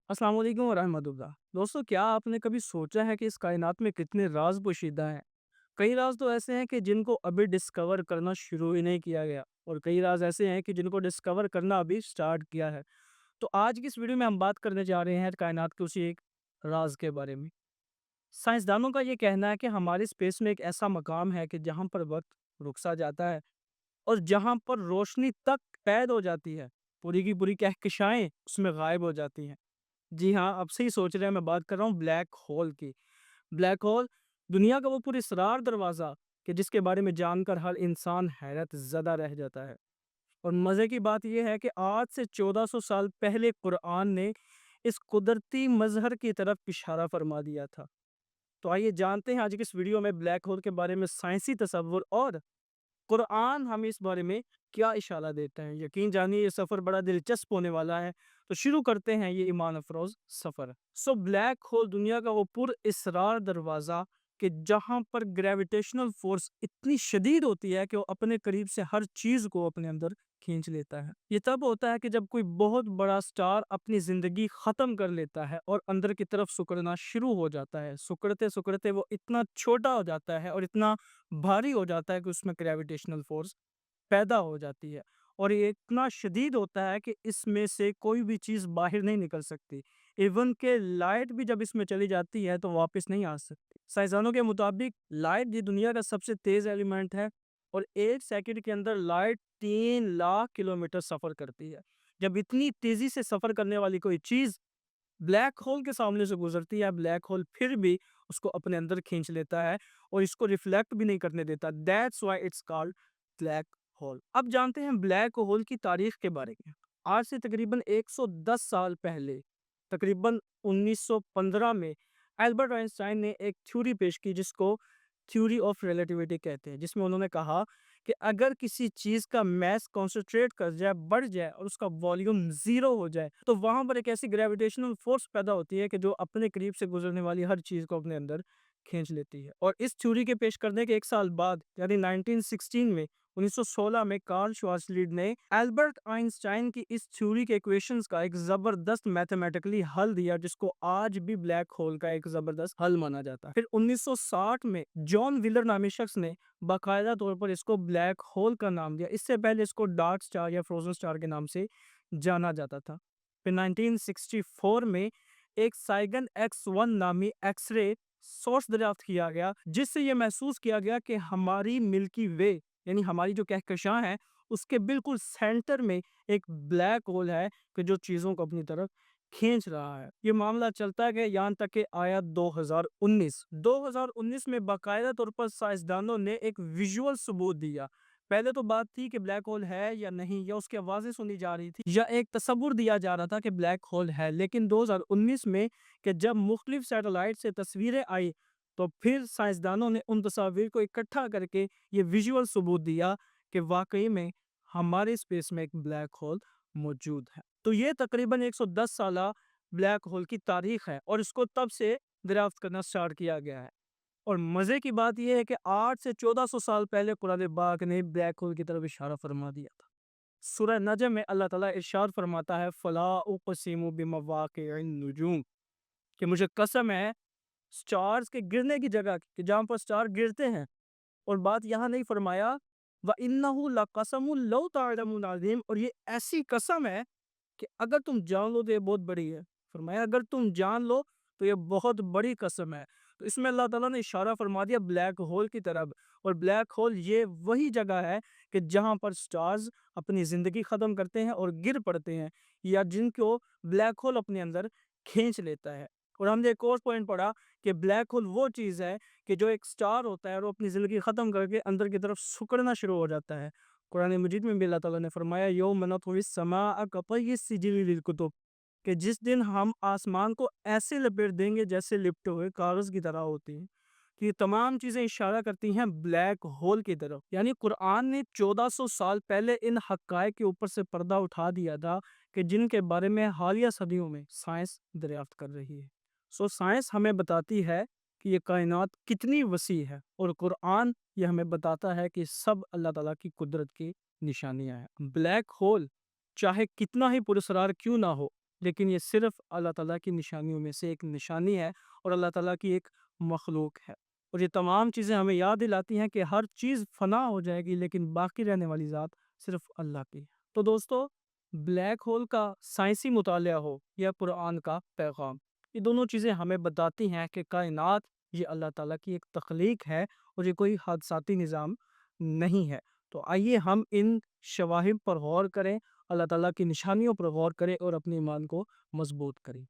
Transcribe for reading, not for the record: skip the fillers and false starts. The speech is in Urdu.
السلام علیکم ورحمۃ اللہ دوستوں، کیا آپ نے کبھی سوچا ہے کہ اس کائنات میں کتنے راز پوشیدہ ہیں؟ کئی راز تو ایسے ہیں کہ جن کو ابھی ڈسکور کرنا شروع ہی نہیں کیا گیا، اور کئی راز ایسے ہیں کہ جن کو ڈسکور کرنا ابھی سٹارٹ کیا ہے۔ تو آج کی اس ویڈیو میں ہم بات کرنے جا رہے ہیں کائنات کے اسی ایک راز کے بارے میں۔ سائنسدانوں کا یہ کہنا ہے کہ ہماری اسپیس میں ایک ایسا مقام ہے کہ جہاں پر وقت رک سا جاتا ہے اور جہاں پر روشنی تک قید ہو جاتی ہے، پوری کی پوری کہکشائیں اس میں غائب ہو جاتی ہیں۔ جی ہاں، آپ صحیح سوچ رہے ہیں، میں بات کر رہا ہوں بلیک ہول کی۔ بلیک ہول دنیا کا وہ پراسرار دروازہ کہ جس کے بارے میں جان کر ہر انسان حیرت زدہ رہ جاتا ہے۔ اور مزے کی بات یہ ہے کہ آج سے 1400 سال پہلے قرآن نے اس قدرتی مظہر کی طرف اشارہ فرما دیا تھا۔ تو آئیے جانتے ہیں آج کی اس ویڈیو میں بلیک ہول کے بارے میں سائنسی تصور، اور قرآن ہمیں اس بارے میں کیا اشارہ دیتا ہے۔ یقین جانیے یہ سفر بڑا دلچسپ ہونے والا ہے۔ تو شروع کرتے ہیں یہ ایمان افروز سفر۔ بلیک ہول دنیا کا وہ پر اسرار دروازہ کہ جہاں پر گریویٹیشنل فورس اتنی شدید ہوتی ہے کہ وہ اپنے قریب سے ہر چیز کو اپنے اندر کھینچ لیتا ہے۔ یہ تب ہوتا ہے کہ جب کوئی بہت بڑا سٹار اپنی زندگی ختم کر لیتا ہے اور اندر کی طرف سکڑنا شروع ہو جاتا ہے۔ سکڑتے سکڑتے وہ اتنا چھوٹا ہو جاتا ہے اور اتنا بھاری ہو جاتا ہے کہ اس میں گریویٹیشنل فورس پیدا ہو جاتی ہے، اور یہ اتنا شدید ہوتا ہے کہ اس میں سے کوئی بھی چیز باہر نہیں نکل سکتی۔ ایون کہ لائٹ بھی جب اس میں چلی جاتی ہے تو واپس نہیں آ سکتی۔ سائنسدانوں کے مطابق لائٹ یہ دنیا کا سب سے تیز ایلیمنٹ ہے، اور 1 سیکنڈ کے اندر لائٹ 3 لاکھ کلومیٹر سفر کرتی ہے۔ جب اتنی تیزی سے سفر کرنے والی کوئی چیز بلیک ہول کے سامنے سے گزرتی ہے، بلیک ہول پھر بھی اس کو اپنے اندر کھینچ لیتا ہے اور اس کو ریفلیکٹ بھی نہیں کرنے دیتا۔ That's why it's called black hole. اب جانتے ہیں بلیک ہول کی تاریخ کے بارے میں۔ آج سے تقریباً 110 سال پہلے، تقریباً 1915 میں البرٹ آئنسٹائن نے ایک تھیوری پیش کی جس کو تھیوری آف ریلیٹیوٹی کہتے ہیں، جس میں انہوں نے کہا کہ اگر کسی چیز کا میس کنسنٹریٹ کر جائے، بڑھ جائے اور اس کا والیوم زیرو ہو جائے تو وہاں پر ایک ایسی گریویٹیشنل فورس پیدا ہوتی ہے کہ جو اپنے قریب سے گزرنے والی ہر چیز کو اپنے اندر کھینچ لیتی ہے۔ اور اس تھیوری کے پیش کرنے کے 1 سال بعد یعنی 1916 میں 1916 میں کارل شوارزشیلڈ نے البرٹ آئنسٹائن کی اس تھیوری کے ایکویشنز کا ایک زبردست میتھمیٹیکلی حل دیا، جس کو آج بھی بلیک ہول کا ایک زبردست حل مانا جاتا ہے۔ پھر 1960 میں جان ویلر نامی شخص نے باقاعدہ طور پر اس کو بلیک ہول کا نام دیا۔ اس سے پہلے اس کو ڈارک سٹار یا فروزن سٹار کے نام سے جانا جاتا تھا۔ پھر 1964 میں ایک سائگن X1 نامی ایکس رے سورس دریافت کیا گیا، جس سے یہ محسوس کیا گیا کہ ہماری ملکی وے یعنی ہماری جو کہکشاں ہے اس کے بالکل سینٹر میں ایک بلیک ہول ہے کہ جو چیزوں کو اپنی طرف کھینچ رہا ہے۔ یہ معاملہ چلتا ہے کہ یہاں تک کہ آیا 2019 میں باقاعدہ طور پر سائنسدانوں نے ایک ویژول ثبوت دیا۔ پہلے تو بات تھی کہ بلیک ہول ہے یا نہیں، یا اس کی آوازیں سنی جا رہی تھی، یا ایک تصور دیا جا رہا تھا کہ بلیک ہول ہے، لیکن 2019 میں کہ جب مختلف سیٹلائٹ سے تصویریں آئی تو پھر سائنسدانوں نے ان تصاویر کو اکٹھا کر کے یہ ویژول ثبوت دیا کہ واقعی میں ہمارے اسپیس میں ایک بلیک ہول موجود ہے۔ تو یہ تقریباً 110 سالہ بلیک ہول کی تاریخ ہے، اور اس کو تب سے دریافت کرنا سٹارٹ کیا گیا ہے۔ اور مزے کی بات یہ ہے کہ 8 سے 1400 سال پہلے قرآن پاک نے بلیک ہول کی طرف اشارہ فرما دیا تھا۔ سورہ نجم میں اللہ تعالیٰ ارشاد فرماتا ہے فَلَا أُقْسِمُ بِمَوَاقِعِ النُّجُومِ، کہ مجھے قسم ہے سٹارز کے گرنے کی جگہ کی، کہ جہاں پر سٹار گرتے ہیں۔ اور بات یہاں نہیں فرمایا وَإِنَّهُ لَقَسَمٌ لَوْ تَعْلَمُونَ عَظِيمٌ، اور یہ ایسی قسم ہے کہ اگر تم جان لو تو یہ بہت بڑی ہے۔ فرمایا اگر تم جان لو تو یہ بہت بڑی قسم ہے۔ تو اس میں اللہ تعالیٰ نے اشارہ فرما دیا بلیک ہول کی طرف، اور بلیک ہول یہ وہی جگہ ہے کہ جہاں پر سٹارز اپنی زندگی ختم کرتے ہیں اور گر پڑتے ہیں، یا جن کو بلیک ہول اپنے اندر کھینچ لیتا ہے۔ اور ہم نے ایک اور پوائنٹ پڑھا کہ بلیک ہول وہ چیز ہے کہ جو ایک سٹار ہوتا ہے اور وہ اپنی زندگی ختم کر کے اندر کی طرف سکڑنا شروع ہو جاتا ہے۔ قرآن مجید میں بھی اللہ تعالیٰ نے فرمایا یوم نطوی السماء کطی السجل للکتب، کہ جس دن ہم آسمان کو ایسے لپیٹ دیں گے جیسے لپٹے ہوئے کاغذ کی طرح ہوتی ہیں۔ کہ یہ تمام چیزیں اشارہ کرتی ہیں بلیک ہول کی طرف، یعنی قرآن نے 1400 سال پہلے ان حقائق کے اوپر سے پردہ اٹھا دیا تھا کہ جن کے بارے میں حالیہ صدیوں میں سائنس دریافت کر رہی ہے۔ سائنس ہمیں بتاتی ہے کہ یہ کائنات کتنی وسیع ہے، اور قرآن یہ ہمیں بتاتا ہے کہ سب اللہ تعالیٰ کی قدرت کی نشانیاں ہیں۔ بلیک ہول چاہے کتنا ہی پراسرار کیوں نہ ہو، لیکن یہ صرف اللہ تعالیٰ کی نشانیوں میں سے ایک نشانی ہے اور اللہ تعالیٰ کی ایک مخلوق ہے۔ اور یہ تمام چیزیں ہمیں یاد دلاتی ہیں کہ ہر چیز فنا ہو جائے گی لیکن باقی رہنے والی ذات صرف اللہ کی ہے۔ تو دوستو، بلیک ہول کا سائنسی مطالعہ ہو یا قرآن کا پیغام، یہ دونوں چیزیں ہمیں بتاتی ہیں کہ کائنات یہ اللہ تعالیٰ کی ایک تخلیق ہے اور یہ کوئی حادثاتی نظام نہیں ہے۔ تو آئیے ہم ان شواہد پر غور کریں، اللہ تعالیٰ کی نشانیوں پر غور کریں اور اپنے ایمان کو مضبوط کریں۔